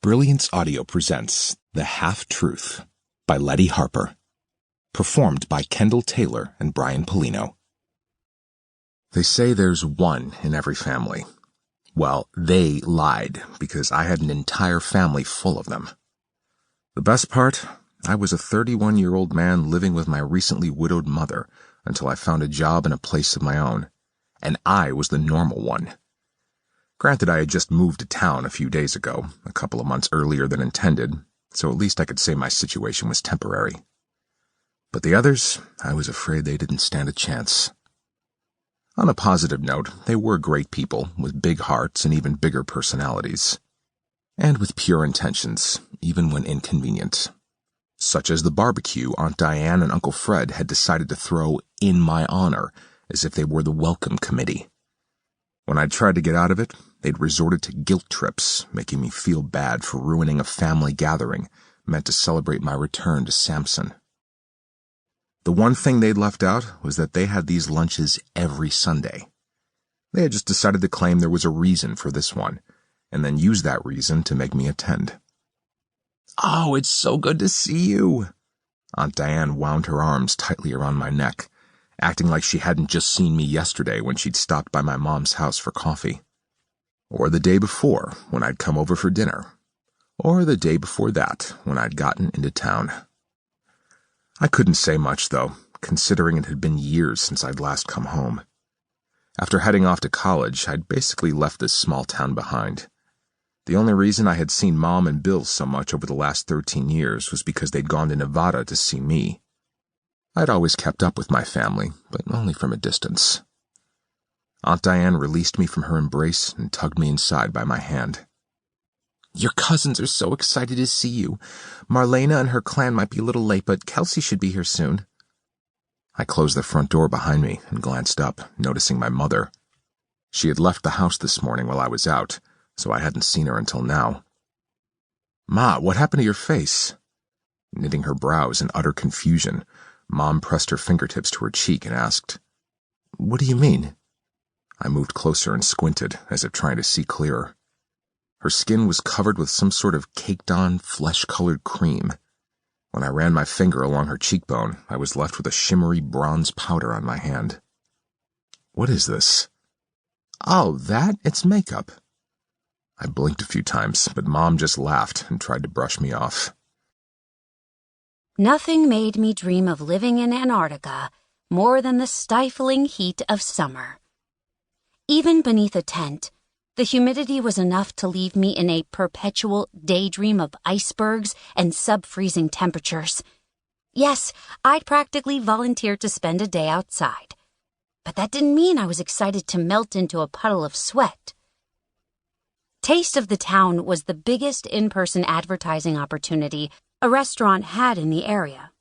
Brilliance Audio presents The Half-Truth by Leddy Harper. Performed by Kendall Taylor and Brian Polino. They say there's one in every family. Well, they lied, because I had an entire family full of them. The best part? I was a 31-year-old man living with my recently widowed mother until I found a job and a place of my own. And I was the normal one. Granted, I had just moved to town a few days ago, a couple of months earlier than intended, so at least I could say my situation was temporary. But the others, I was afraid they didn't stand a chance. On a positive note, they were great people, with big hearts and even bigger personalities. And with pure intentions, even when inconvenient. Such as the barbecue Aunt Diane and Uncle Fred had decided to throw in my honor, as if they were the welcome committee. When I tried to get out of it, they'd resorted to guilt trips, making me feel bad for ruining a family gathering meant to celebrate my return to Samson. The one thing they'd left out was that they had these lunches every Sunday. They had just decided to claim there was a reason for this one, and then use that reason to make me attend. "Oh, it's so good to see you." Aunt Diane wound her arms tightly around my neck, acting like she hadn't just seen me yesterday when she'd stopped by my mom's house for coffee. Or the day before, when I'd come over for dinner. Or the day before that, when I'd gotten into town. I couldn't say much, though, considering it had been years since I'd last come home. After heading off to college, I'd basically left this small town behind. The only reason I had seen Mom and Bill so much over the last 13 years was because they'd gone to Nevada to see me. I'd always kept up with my family, but only from a distance. Aunt Diane released me from her embrace and tugged me inside by my hand. "Your cousins are so excited to see you. Marlena and her clan might be a little late, but Kelsey should be here soon." I closed the front door behind me and glanced up, noticing my mother. She had left the house this morning while I was out, so I hadn't seen her until now. "Ma, what happened to your face?" Knitting her brows in utter confusion, Mom pressed her fingertips to her cheek and asked, "What do you mean?" I moved closer and squinted, as if trying to see clearer. Her skin was covered with some sort of caked-on, flesh-colored cream. When I ran my finger along her cheekbone, I was left with a shimmery bronze powder on my hand. "What is this?" "Oh, it's makeup." I blinked a few times, but Mom just laughed and tried to brush me off. Nothing made me dream of living in Antarctica more than the stifling heat of summer. Even beneath a tent, the humidity was enough to leave me in a perpetual daydream of icebergs and sub-freezing temperatures. Yes, I'd practically volunteered to spend a day outside, but that didn't mean I was excited to melt into a puddle of sweat. Taste of the Town was the biggest in-person advertising opportunity a restaurant had in the area.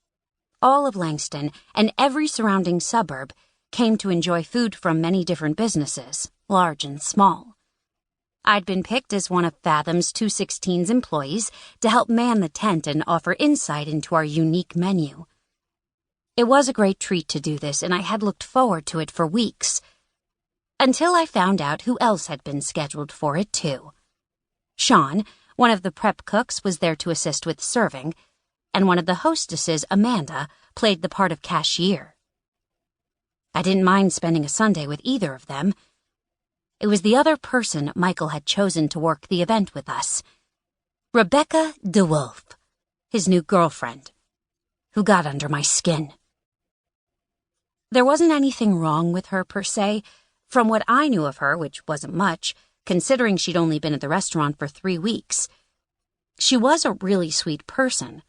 All of Langston and every surrounding suburb came to enjoy food from many different businesses, large and small. I'd been picked as one of Fathom's 216's employees to help man the tent and offer insight into our unique menu. It was a great treat to do this, and I had looked forward to it for weeks. Until I found out who else had been scheduled for it, too. Sean, one of the prep cooks, was there to assist with serving, and one of the hostesses, Amanda, played the part of cashier. I didn't mind spending a Sunday with either of them. It was the other person Michael had chosen to work the event with us, Rebecca DeWolf, his new girlfriend, who got under my skin. There wasn't anything wrong with her per se. From what I knew of her, which wasn't much, considering she'd only been at the restaurant for 3 weeks. She was a really sweet person.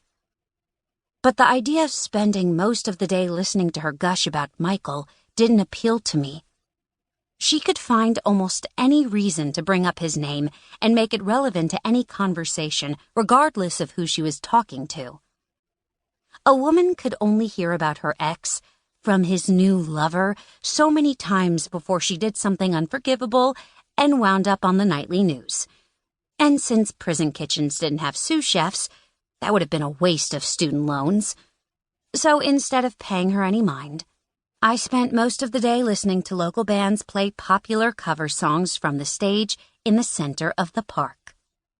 But the idea of spending most of the day listening to her gush about Michael didn't appeal to me. She could find almost any reason to bring up his name and make it relevant to any conversation, regardless of who she was talking to. A woman could only hear about her ex from his new lover so many times before she did something unforgivable and wound up on the nightly news. And since prison kitchens didn't have sous chefs, that would have been a waste of student loans. So instead of paying her any mind, I spent most of the day listening to local bands play popular cover songs from the stage in the center of the park.